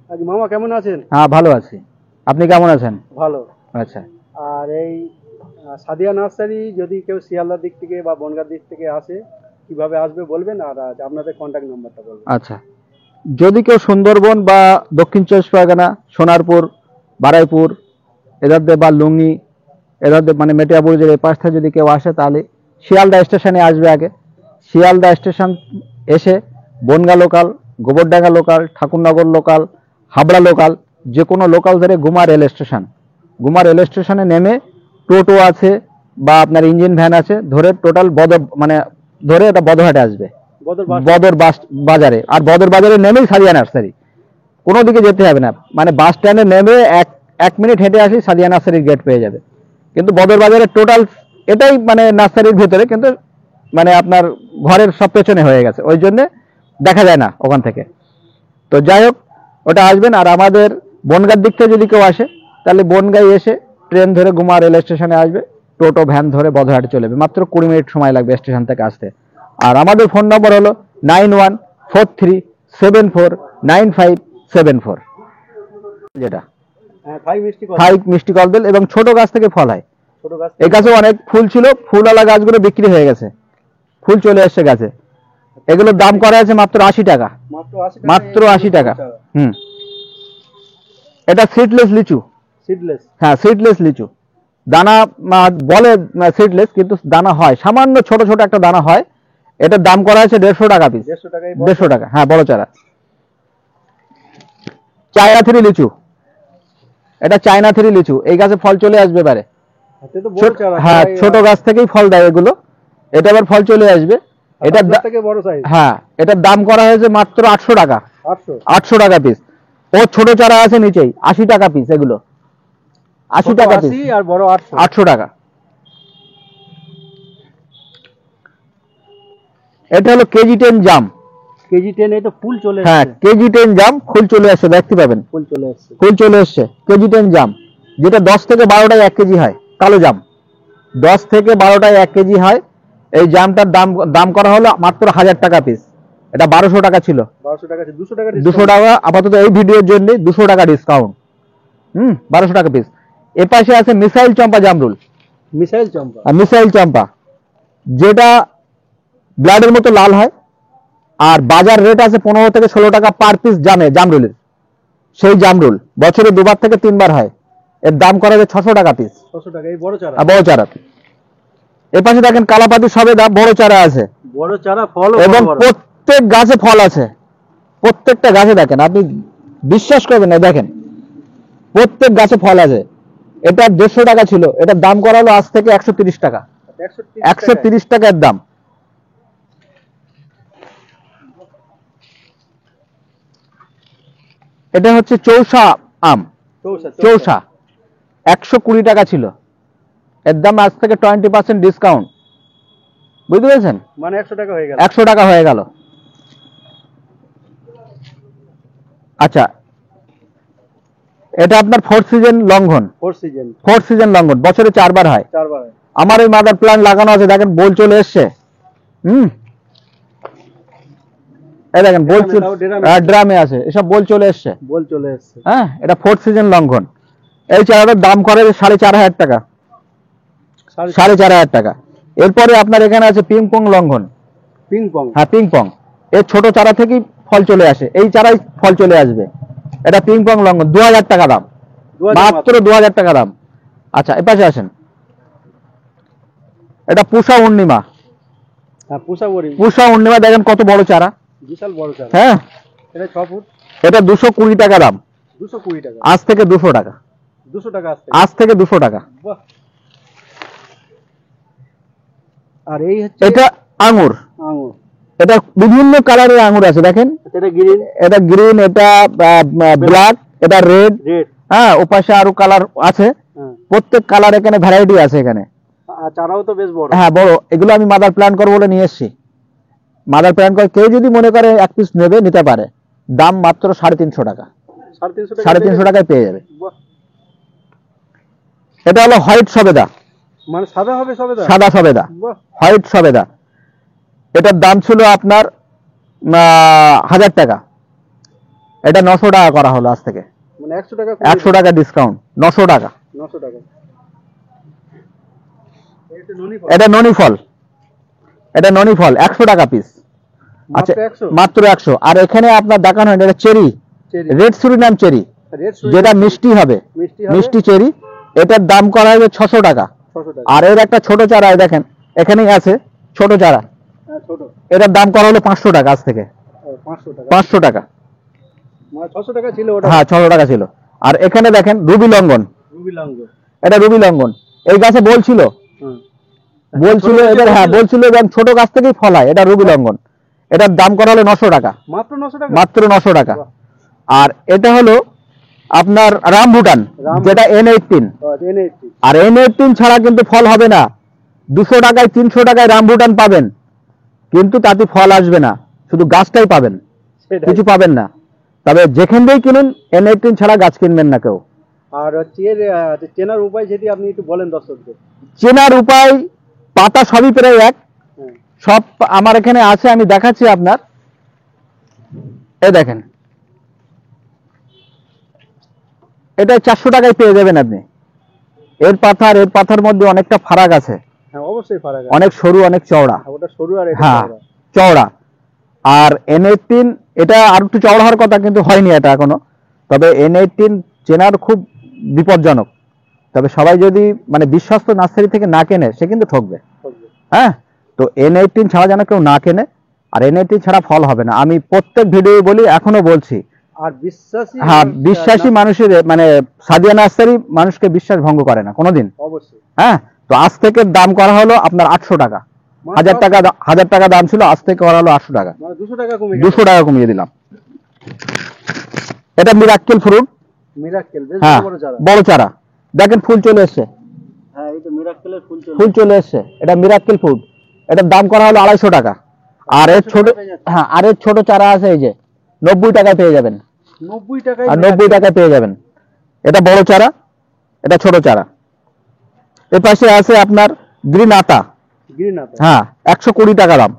মামা কেমন আছেন? হ্যাঁ ভালো আছি, আপনি কেমন আছেন? ভালো। আচ্ছা, আর এই সাদিয়া নার্সারি যদি কেউ শিয়ালদার দিক থেকে বা বনগাঁর দিক থেকে আসে, কিভাবে আসবে বলবেন, আর আপনাদের কন্ট্যাক্ট নাম্বারটা বলবেন। আচ্ছা, যদি কেউ সুন্দরবন বা দক্ষিণ চব্বিশ পরগনা, সোনারপুর, বারাইপুর এধার দিয়ে বা লুঙ্গি এধার দিয়ে মানে মেটিয়াবুরুজের এই পাশ থেকে যদি কেউ আসে তাহলে শিয়ালদা স্টেশনে আসবে আগে। শিয়ালদা স্টেশন এসে Bangaon local, Gobardanga local, Thakurnagar local, Habra local, যে কোনো লোকাল ধরে Guma rail station, Guma rail স্টেশনে নেমে টোটো আছে বা আপনার ইঞ্জিন ভ্যান আছে, ধরে টোটাল মানে ধরে এটা বদরহাটে আসবে। বদর বাজারে, আর বদর বাজারে নেমেই সাদিয়া নার্সারি, কোনো দিকে যেতে হবে না, মানে বাস স্ট্যান্ডে নেমে এক মিনিট হেঁটে আসি সাদিয়া নার্সারির গেট পেয়ে যাবে। কিন্তু বদর বাজারের টোটাল এটাই মানে নার্সারির ভেতরে, কিন্তু মানে আপনার ঘরের সব পেছনে হয়ে গেছে, ওই জন্য দেখা যায় না ওখান থেকে। তো যাই হোক, ওটা আসবেন। আর আমাদের বনগাঁর দিক থেকে যদি কেউ আসে তাহলে বনগাঁয় এসে ট্রেন ধরে গুমা রেল স্টেশনে আসবে, টোটো ভ্যান ধরে বদরহাটে চলে যাবে, মাত্র 20 মিনিট সময় লাগবে স্টেশন থেকে আসতে। আর আমাদের ফোন নম্বর হলো 9143749574, যেটা হ্যাঁ, ফাইভ মিষ্টি কল। 5 মিষ্টি কলবেল, এবং ছোট গাছ থেকে ফল হয়। ছোট গাছ এই গাছে অনেক ফুল ছিল, ফুলওয়ালা গাছগুলো বিক্রি হয়ে গেছে, ফুল চলে এসছে গাছে। এগুলোর দাম করা আছে মাত্র 80 টাকা, মাত্র 80 টাকা। এটা সিডলেস লিচু। সিডলেস? হ্যাঁ, সিডলেস লিচু। দানা বলে সিডলেস, কিন্তু দানা হয় সামান্য ছোট ছোট একটা দানা হয়। এটার দাম করা আছে 150 টাকা পিস। 150 টাকা, হ্যাঁ, বড় চারা। চায়না থ্রি লিচু, এটা চায়না থ্রি লিচু। এই গাছে ফল চলে আসবে এবারে। হ্যাঁ, ছোট গাছ থেকেই ফল দেয় এগুলো, এটা আবার ফল চলে আসবে। এটার থেকে বড় সাইজ। হ্যাঁ, এটার দাম করা হয়েছে মাত্র 800 টাকা। 800 টাকা পিস। ও ছোট চারা আছে নিচেই, 80 টাকা পিস এগুলো, 80 টাকা পিস। আর বড় 800 টাকা। এটা হলো কেজি 10 জাম। কেজি 10? এই তো ফুল চলে হ্যাঁ, কেজি 10 জাম, ফুল চলে আসছে, দেখতে পাবেন ফুল চলে আসছে। ফুল চলে আসছে। কেজি 10 জাম, যেটা 10 থেকে 12টায় 1 কেজি হয়, কালো জাম। 10 থেকে 12টায় 1 কেজি হয়। এই জামটার দাম করা হলো মাত্র 1000 টাকা পিস। এটা 1200 টাকা ছিল। 1200 টাকা, 200 টাকা, 200 টাকা আপাতত এই ভিডিওর জন্য 200 টাকা ডিসকাউন্ট। 1200 টাকা পিস। এ পাশে আছে মিসাইল চম্পা জামরুল। মিসাইল চম্পা? মিসাইল চম্পা, যেটা ব্লাডের মতো লাল হয়, আর বাজার রেট আছে 15 থেকে 16 টাকা পার পিস জামরুলের। সেই জামরুল বছরে 2বার থেকে 3বার হয়। এর দাম করা যায় 600 টাকা পিস। 600 টাকা এই বড় চারা? বড় চারা। এ পাশে দেখেন কালাপাতি সবেদা, বড় চারা আছে, বড় চারা, ফল, এবং প্রত্যেক গাছে ফল আছে। প্রত্যেকটা গাছে দেখেন, আপনি বিশ্বাস করবেন না, দেখেন প্রত্যেক গাছে ফল আছে। এটা 150 টাকা ছিল, এটার দাম করা হলো আজ থেকে 130 টাকা। 130 টাকা এর দাম। এটা হচ্ছে চৌসা আম। চৌসা 120 টাকা ছিল, এর দাম আজ থেকে 20% ডিসকাউন্ট। বুঝতে পেরেছেন? মানে 100 টাকা হয়ে গেল। 100 টাকা হয়ে গেল। আচ্ছা, এটা আপনার 4th সিজন লঙ্ঘন। 4th সিজন লঙ্ঘন বছরে 4বার হয়। আমার এই মাদার প্ল্যান্ট লাগানো আছে, দেখেন বোল চলে এসছে। এই দেখেন বোল, ড্রামে আছে, এসব বোল চলে এসছে। হ্যাঁ, এটা 4th সিজন লঙ্ঘন। এই চারাটার দাম করে 4500 টাকা। 4500 টাকা। এরপরে আপনার এখানে আছে পিংপং লঙ্ঘন। হ্যাঁ, পিংপং এর ছোট চারা থেকেই ফল চলে আসে, এই চারাই ফল চলে আসবে। এটা পিংপং লঙ্ঘন, 2000 টাকা দাম, মাত্র 2000 টাকা দাম। আচ্ছা, এপাশে আসেন। এটা পুষা পূর্ণিমা। পুষা পূর্ণিমা দেখেন কত বড় চারা, বিশাল বড় চারা। হ্যাঁ, এটা 6 ফুট। এটা 220 টাকা দাম। 220 টাকা? আজ থেকে 200 টাকা। 200 টাকা আজ থেকে 200 টাকা। বাহ। আর এই হচ্ছে এটা আঙ্গুর। এটা বিভিন্ন কালারের আঙ্গুর আছে, দেখেন এটা গ্রিন, এটা ব্ল্যাক, এটা রেড। হ্যাঁ, ওপাশে আরো কালার আছে, প্রত্যেক কালার এখানে ভ্যারাইটি আছে এখানে। চারাও তো বেশ বড়। হ্যাঁ, বড়। এগুলো আমি মাদার প্ল্যান্ট করবো বলে নিয়ে এসেছি। মাদার প্ল্যান্ট করে কেউ যদি মনে করে 1 পিস নেবে, নিতে পারে। দাম মাত্র 350 টাকা। 350 টাকায় পেয়ে যাবে। এটা হলো হোয়াইট সবেদা, মানে সাদা হবে সবেদা? সাদা সবেদা, হোয়াইট সবেদা। এটার দাম ছিল আপনার 1000 টাকা। এটা 900 টাকা করা হলো আজ থেকে, মানে 100 টাকা 100 টাকা ডিসকাউন্ট, 900 টাকা। 900 টাকা। এটা ননি ফল। এটা ননি ফল, এটা ননি ফল 100 টাকা পিস। আচ্ছা, মাত্র 100? মাত্র 100। আর এখানে আপনার দেখানো হয় এটা cherry, cherry. Red Surinam cherry, red যেটা মিষ্টি হবে, মিষ্টি হবে। মিষ্টি চেরি। এটার দাম করা হবে 600 টাকা। 600 টাকা। আর এর একটা ছোট চারা এই দেখেন এখানেই আছে, ছোট চারা, হ্যাঁ ছোট। এটার দাম করা হলো 500 টাকা আজ থেকে। 500 টাকা। 500 টাকা। মানে 600 টাকা ছিল ওটা। হ্যাঁ 600 টাকা ছিল। আর এখানে দেখেন রুবি লঙ্ঘন, রুবি লঙ্গ। এটা রুবি লঙ্ঘন। এই গাছে বলছিল, হুম। বলছিল এদের, হ্যাঁ বলছিল এবং ছোট গাছ থেকেই ফল হয়, এটা রুবি লঙ্ঘন। এটার দাম করা হলো 900 টাকা, মাত্র 900 টাকা। মাত্র 900 টাকা। বাহ। আর এটা হলো আপনার রামভুটান, যেটা N18। N80। আর N18 ছাড়া কিন্তু ফল হবে না। 200 টাকায় 300 টাকায় রামভুটান পাবেন, কিন্তু তাতে ফল আসবে না, শুধু গাছটাই পাবেন, সেটাই। কিছু পাবেন না। তবে যেখান থেকেই কিনুন N18 ছাড়া গাছ কিনবেন না কেউ। আর হচ্ছে এর চেনার উপায় যদি আপনি একটু বলেন দর্শকদের। চেনার উপায়, পাতা সবই প্রায় এক, হ্যাঁ। সব আমার এখানে আছে, আমি দেখাচ্ছি আপনার। এই দেখেন, এটা 400 টাকায় পেয়ে যাবেন আপনি। এর পাতা আর এর পাতার মধ্যে অনেকটা ফারাক আছে, হ্যাঁ অবশ্যই ফারাক আছে। অনেক সরু অনেক চওড়া। ওটা সরু আর এটা হ্যাঁ চওড়া। চওড়া। আর N18 এটা আর একটু চওড়া হওয়ার কথা, কিন্তু হয়নি এটা এখনো। তবে N18 চেনার খুব বিপজ্জনক। তবে সবাই যদি মানে বিশ্বস্ত নার্সারি থেকে না কেনে, সে কিন্তু ঠকবে। বুঝলে? হ্যাঁ, তো N18 ছাড়া যেন কেউ না কেনে। আর N18 ছাড়া ফল হবে না, আমি প্রত্যেক ভিডিও বলি, এখনো বলছি। আর বিশ্বাসী হ্যাঁ, মানুষ, বিশ্বাসী মানুষের মানে সাদিয়া নার্সারি মানুষকে বিশ্বাস ভঙ্গ করে না কোনোদিন। অবশ্যই। হ্যাঁ, তো আজ থেকে দাম করা হলো আপনার 800 টাকা। 1000 টাকা, 1000 টাকা দাম ছিল, আজ থেকে করা হলো 800 টাকা। মানে 200 টাকা কমে গেল। 200 টাকা কমিয়ে দিলাম। এটা মিরাক্কেল ফ্রুট। মিরাক্কেল বেশ হ্যাঁ, বড় চারা। বড় চারা, দেখেন ফুল চলে এসছে, হ্যাঁ এই তো মিরাক্কেলের ফুল চলে। ফুল চলে এসছে। এটা মিরাক্কেল ফ্রুট, এটার দাম করা হলো 250 টাকা। আর এর ছোট, হ্যাঁ আর এর ছোট চারা আছে এই যে 90 টাকায় পেয়ে যাবেন। 90 টাকায়। আর 90 টাকায় পেয়ে যাবেন। এটা বড় চারা, এটা ছোট চারা। এর পাশে আছে আপনার গ্রিন আতা। গ্রিন আতা। হ্যাঁ 120 টাকা দাম।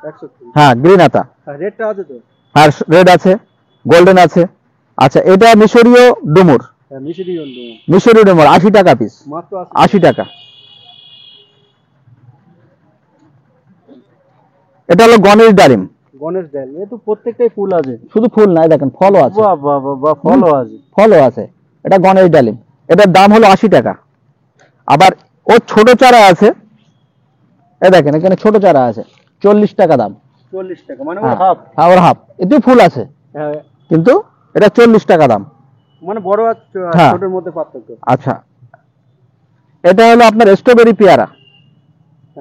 120। হ্যাঁ গ্রিন আতা। আর রেডটা আছে তো? আর রেড আছে, গোল্ডেন আছে। আচ্ছা, এটা মিশরীয় ডুমুর। হ্যাঁ মিশরি অন্য। মিশরীয় ডুমুর 80 টাকা পিস, মাত্র 80 টাকা। এটা হলো গণেশ ডালিম। গণেশ ডাল। এ তো প্রত্যেকটাই ফুল আছে। শুধু ফুল নাই, দেখেন ফলও আছে। বাহ বাহ বাহ বাহ, ফলও আছে। ফলও আছে। এটা গণেশ ডালিম, এটার দাম হলো 80 টাকা। আবার ওর ছোট চারা আছে, এই দেখেন এখানে ছোট চারা আছে 40 টাকা দাম। 40 টাকা মানে হ্যাঁ, হাফ। হ্যাঁ ওর হাফ, এতে ফুল আছে হ্যাঁ কিন্তু এটা 40 টাকা দাম। মানে বড় আর হ্যাঁ। ছোটের মধ্যে পার্থক্য। আচ্ছা, এটা হলো আপনার স্ট্রবেরি পেয়ারা।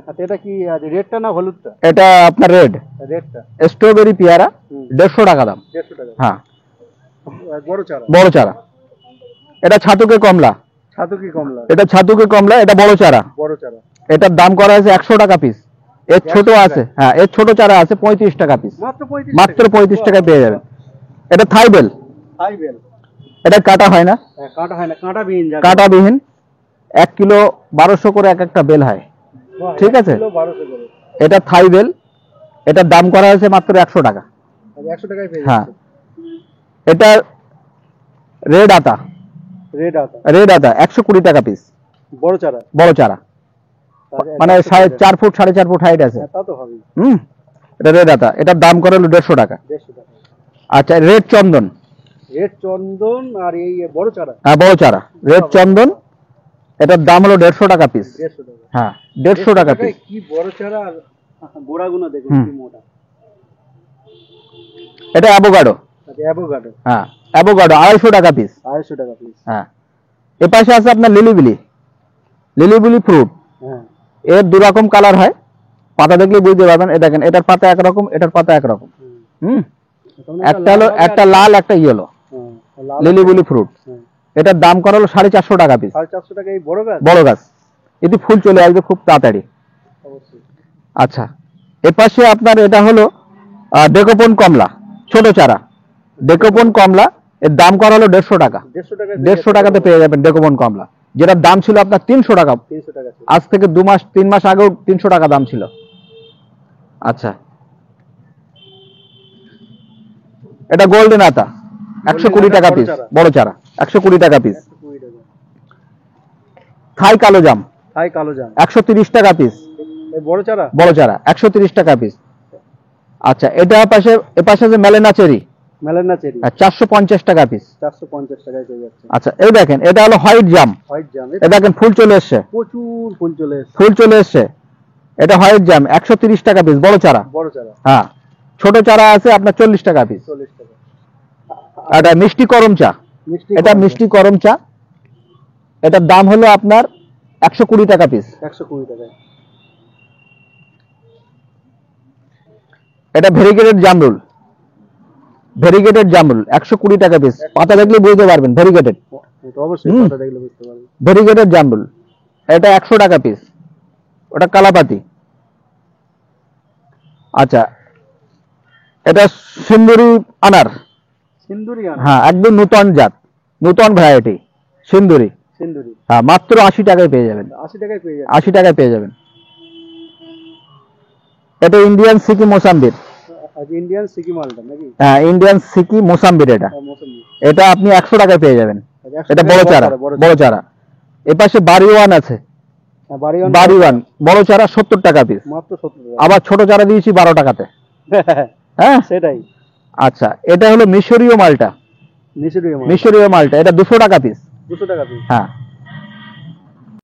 আচ্ছা, এটা কি রেডটা না হলুদটা? এটা আপনার রেড রেডটা। স্ট্রবেরি পেয়ারা, হুম। 150 টাকা দাম। 150 টাকা। হ্যাঁ, আর বড় চারা। বড় চারা। এটা ছাতুকে কমলা। ছাতুকি কমলা। এটা ছাতুকে কমলা, এটা বড় চারা। বড় চারা। এটার দাম করা হয়েছে 100 টাকা পিস। এর ছোট 100 আছে, হ্যাঁ এর ছোট চারা আছে 35 টাকা পিস। মাত্র 35 মাত্র 35 টাকায় পেয়ে যাবেন। এটা থাইবেল, হাই বেল। এটা কাটা হয় না, কাটা হয় না, কাটা বিহীন যাবে। কাটাবিহীন। 1 কিলো 1200 করে এক একটা বেল হয়। বাহ, ঠিক 1 আছে। কিলো 1200 করে। এটা থাইবেল, এটার দাম করা হয়েছে মাত্র 100 টাকা। আর 100 টাকায় পেয়ে হ্যাঁ, যাচ্ছে। এটা রেড আতা। রেড আতা। রেড আতা 120 টাকা পিস, বড় চারা। বড় চারা, আর মানে 100 টাকা। 4 ফুট 4.5 ফুট হাইট আছে। হ্যাঁ, তা তো হবেই। এটা রেড আতা, এটার দাম করা হলো 150 টাকা। 150 টাকা। আচ্ছা, রেড চন্দন। রেড চন্দন আর এই বড় চারা। হ্যাঁ বড় চারা, রেড চন্দন, এটার দাম হলো 150 টাকা পিস। 150 টাকা। হ্যাঁ 150 টাকা পিস। কি বড় চারা আর গোড়াগুলো দেখুন হুম। কি মোটা। এটা অ্যাভোকাডো। আচ্ছা অ্যাভোকাডো। হ্যাঁ অ্যাভোকাডো 250 টাকা পিস। 250 টাকা পিস। হ্যাঁ, এ পাশে আছে আপনার লিলিবিলি। লিলিবিলি ফ্রুট, হ্যাঁ। এর দু রকম কালার হয়, পাতা দেখলে বুঝতে পারবেন। এটা দেখেন, এটার পাতা একরকম, এটার পাতা একরকম। হুম। একটা হলো, একটা লাল একটা ইয়েলো। হ্যাঁ, লাল। লিলিবিলি ফ্রুট, হ্যাঁ। এটার দাম করা হলো 450 টাকা পিস। 450 টাকা এই বড় গাছ। বড় গাছ, এতে ফুল চলে আসবে খুব তাড়াতাড়ি। অবশ্যই। আচ্ছা, এ পাশে আপনার এটা হলো ডেকোপন কমলা, ছোট চারা। ডেকোপন কমলা, এর দাম করা হলো 150 টাকা। 150 টাকা। 150 টাকাতে পেয়ে যাবেন ডেকোপন কমলা, যেটার দাম ছিল আপনার 300 টাকা। 300 টাকা ছিল। আজ থেকে 2 মাস 3 মাস আগেও 300 টাকা দাম ছিল। আচ্ছা, এটা গোল্ডেন আতা। 120 টাকা পিস, বড় চারা 120 টাকা পিস। 120 টাকা। থাই কালো জাম থাই কালো জাম 130 টাকা পিস, এই বড় চারা। বড় চারা 130 টাকা পিস। আচ্ছা, এটা পাশে এপাশে যে মেলেনা চেরি মেলেনা চেরি 450 টাকা পিস। 450 টাকায় পেয়ে যাচ্ছে। আচ্ছা, এই দেখেন এটা হলো হোয়াইট জাম, হোয়াইট জাম এই দেখেন ফুল চলে এসছে, প্রচুর ফুল চলে এসেছে। ফুল চলে এসছে। এটা হোয়াইট জাম 130 টাকা পিস, বড় চারা। বড় চারা হ্যাঁ, ছোট চারা আছে আপনার 40 টাকা পিস। 40 টাকা। এটা মিষ্টি করম চা, মিষ্টি এটা কলা, মিষ্টি করম চা, এটার দাম হলো আপনার 120 টাকা পিস। 120 টাকায়। এটা ভেরিগেটেড জামরুল, ভেরিগেটেড জামরুল 120 টাকা পিস। পাতা দেখলে বুঝতে পারবেন ভেরিগেটেড, এটা অবশ্যই হুম। কথা দেখলে বুঝতে পারবেন। ভেরিগেটেড জামরুল, এটা 100 টাকা পিস। ওটা কালাপাতি। আচ্ছা, এটা সিন্দুরি আনার, সিন্দুরি আনার। হ্যাঁ একদম নূতন জাত, নূতন ভ্যারাইটি সিন্দুরি। সিন্দুরি হ্যাঁ, মাত্র 80 টাকায় পেয়ে যাবেন, 80 টাকায় পেয়ে যাচ্ছে। 80 টাকায় পেয়ে যাবেন। এটা ইন্ডিয়ান সিকি মোসাম্বির, আজ ইন্ডিয়ান সিকি মালটা নাকি? হ্যাঁ ইন্ডিয়ান সিকি মোসাম্বির। এটা মৌসুমি। এটা আপনি 100 টাকায় পেয়ে যাবেন। 100 এটা টাকায় বড় চারা, বড় চারা। এপাশে বাড়িওয়ান আছে, হ্যাঁ, বাড়ি বাড়িওয়ান বড় চারা 70 টাকা পিস। মাত্র 70 টাকা। আবার ছোট চারা দিয়েছি 12 টাকাতে। হ্যাঁ, সেটাই। আচ্ছা, এটা হলো মিশরীয় মালটা, মিশরীয় মাল মিশরীয় মালটা, এটা 200 টাকা পিস। 200 টাকা পিস। হ্যাঁ,